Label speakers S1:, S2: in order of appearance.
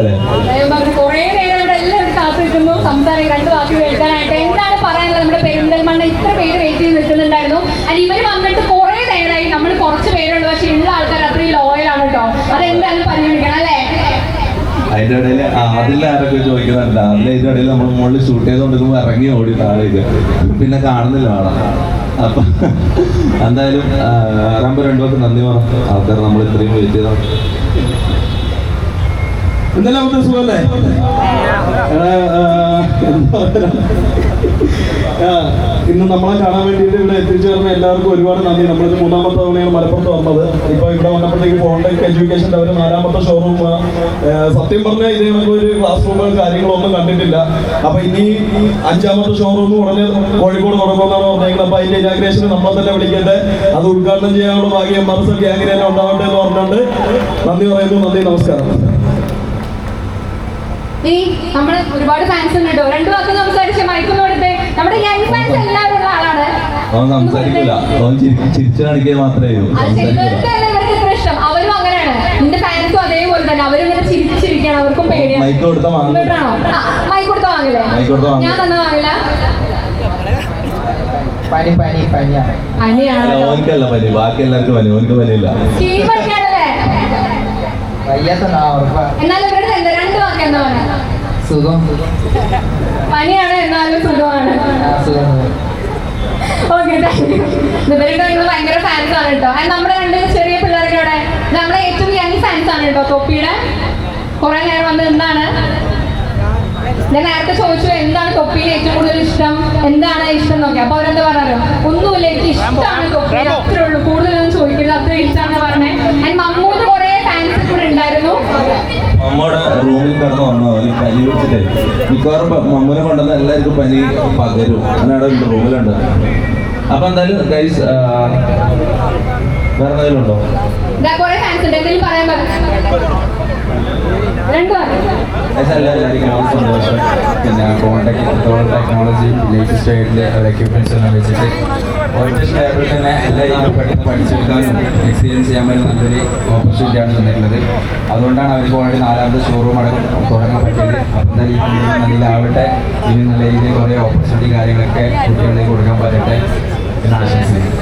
S1: കുറെ നേരം എല്ലാവരും കാത്തിരിക്കുന്നു സംസാരിക്കാൻ 2 വാക്ക് കേൾക്കാനായിട്ട്. എന്താണ് പറയാനുള്ളത്? നമ്മുടെ പെരിന്തൽമണ്ണ ഇത്ര പേര് വെയിറ്റ് ചെയ്ത് നിൽക്കുന്നുണ്ടായിരുന്നു. അതിന് ഇവർ വന്നിട്ട് കുറെ നേരമായി. നമ്മൾ കുറച്ച് പേരുള്ളൂ, പക്ഷെ ഉള്ള ആൾക്കാർ അത്രയും ലോയലാണ് കേട്ടോ. അതെന്തായാലും പരിഗണിക്കണം അല്ലേ?
S2: അതിന്റെ ഇടയിൽ അതിൽ ആരൊക്കെ ചോദിക്കുന്നുണ്ട്. അതിന്റെ ഇടയിൽ നമ്മൾ മുകളിൽ ഷൂട്ട് ചെയ്തുകൊണ്ടിരിക്കുമ്പോൾ ഇറങ്ങി ഓടി താഴേക്ക്, പിന്നെ കാണുന്നില്ല ആളെ. അപ്പൊ എന്തായാലും ആരംഭം 2 വാക്ക് നന്ദി പറഞ്ഞു ആൾക്കാർ നമ്മൾ ഇത്രയും വെയിറ്റ് ചെയ്താണ്.
S3: എന്തെല്ലാം സുഖല്ലേ? ഇന്ന് നമ്മളെ കാണാൻ വേണ്ടിയിട്ട് ഇവിടെ എത്തിച്ചേർന്ന എല്ലാവർക്കും ഒരുപാട് നന്ദി. നമ്മളിത് 3ാമത്തെ തവണയാണ് മലപ്പുറത്ത് വന്നത്. ഇപ്പൊ ഇവിടെ വന്നപ്പോഴത്തേക്ക് ഫോൺടെക് എഡ്യൂക്കേഷൻ്റെ അവർ 4ാമത്തെ ഷോറൂം. സത്യം പറഞ്ഞാൽ ഇത് നമുക്കൊരു ക്ലാസ് റൂമുകൾ കാര്യങ്ങളൊന്നും കണ്ടിട്ടില്ല. അപ്പൊ ഇനി 5ാമത്തെ ഷോറൂം ഉടനെ കോഴിക്കോട് തുടങ്ങുമെന്നാണ് പറഞ്ഞേക്കുന്നത്. അപ്പൊ അതിന്റെ ഇനാഗ്രേഷൻ നമ്മളെ തന്നെ വിളിക്കട്ടെ. അത് ഉദ്ഘാടനം ചെയ്യാനുള്ള ഭാഗ്യം മർസൽ ഗ്യാങ്ങിനെ തന്നെ ഉണ്ടാവട്ടെ എന്ന് പറഞ്ഞുകൊണ്ട് നന്ദി പറയുന്നു. നന്ദി, നമസ്കാരം.
S1: ഇനി നമ്മൾ ഒരുപാട് ഫാൻസ് ഉണ്ട് കേട്ടോ. 2 വാക്ക് സംസാരിച്ച് മൈക്കൊന്നും കൊടുത്തേ. നമ്മുടെ യങ് ഫാൻസ് എല്ലാവരും ഉള്ള ആളാണ്.
S2: സംസാരിക്കില്ല, ചിരിച്ചു കാണിക്കുക മാത്രമേ
S1: ഇവർക്ക് ഇഷ്ടം. അവരും അങ്ങനെയാണ്. നിന്റെ ഫാൻസും അതേപോലെ തന്നെ. അവരും ഇങ്ങനെ ചിരിച്ചിരിക്കണം. അവർക്കും പേടിയാണ്.
S2: മൈക്ക് കൊടുത്താൽ
S1: മൈക്ക് കൊടുത്താൽ വാങ്ങില്ലേ? ഞാൻ തന്നെ വാങ്ങില്ല. പനിയാണ്.
S2: ഓനിക്കല്ല പനി, ബാക്കി എല്ലാവർക്കും പനി, ഓനിക്ക് പനിയില്ല.
S1: എന്നാലും ഇവരുടെ എന്താ 2 വാക്ക് എന്താ പറയാ?
S4: സുഖം.
S1: പനിയാണ് എന്നാലും സുഖമാണ്. ഓക്കെ, ഇവരുടെ നിങ്ങൾ ഭയങ്കര ഫാൻസ് ആണ് കേട്ടോ. നമ്മുടെ 2 ചെറിയ പിള്ളേരുടെ ഇവിടെ നമ്മളെ ഏറ്റവും യങ് ഫാൻസ് ആണ് കേട്ടോ. തൊപ്പിയുടെ കുറെ നേരം വന്ന് എന്താണ് ഞാൻ നേരത്തെ ചോദിച്ചു എന്താണ് തൊപ്പിയിൽ ഏറ്റവും കൂടുതൽ ഇഷ്ടം, എന്താണ് ഇഷ്ടം നോക്കി. അപ്പൊ അവരെന്താ പറയാറോ? ഒന്നുമില്ല, എനിക്ക് ഇഷ്ടമാണ് തൊപ്പിയിൽ, അത്രേ ഉള്ളൂ, കൂടുതലൊന്നും ചോദിക്കരുത്, അത്ര ഇഷ്ടമാണെന്ന് പറഞ്ഞേ. അതിന് മമ്മൂന്ന് കുറെ ഫാൻസ് കൂടെ ഉണ്ടായിരുന്നു.
S2: മമ്മൂടെ റൂമിൽ കിടന്ന് വന്നോ അല്ലെങ്കിൽ പനി പിടിച്ചിട്ടേ മിക്കവാറും മമ്മൂനെ കൊണ്ടുവന്ന എല്ലാവർക്കും പനി പകരും. അങ്ങനെ റൂമിലുണ്ട്. അപ്പൊ എന്തായാലും ഗൈസ് വേറെ എന്തെങ്കിലും ഉണ്ടോ?
S1: കുറെ ഫാൻസ് ഉണ്ട്, എന്തെങ്കിലും പറയാൻ പറ്റും? 2 വാക്ക്.
S4: എല്ലാവർക്കും സന്തോഷം. പിന്നെ ടെക്നോളജി ലേറ്റസ്റ്റ് ആയിട്ടുള്ള എക്യുപ്മെന്റ്സ് എല്ലാം വെച്ചിട്ട് ഒറ്റ സ്റ്റേബിൾ തന്നെ എല്ലാവരും പെട്ടെന്ന് പഠിച്ചെടുക്കാനും എക്സ്പീരിയൻസ് ചെയ്യാൻ പറ്റുന്ന നല്ലൊരു ഓപ്പർച്യൂണിറ്റിയാണ് തന്നിട്ടുള്ളത്. അതുകൊണ്ടാണ് അവർക്ക് വേണ്ടി 4ാമത്തെ ഷോറൂം അടക്കം തുടങ്ങാൻ പറ്റിയത്. അപ്പം എന്തായാലും നല്ലതാവട്ടെ. ഇനി നല്ല രീതിയിൽ കുറേ ഓപ്പർച്യൂണിറ്റി കാര്യങ്ങളൊക്കെ കുട്ടികളിലേക്ക് കൊടുക്കാൻ പറ്റട്ടെ എന്ന് ആശംസിക്കുന്നു.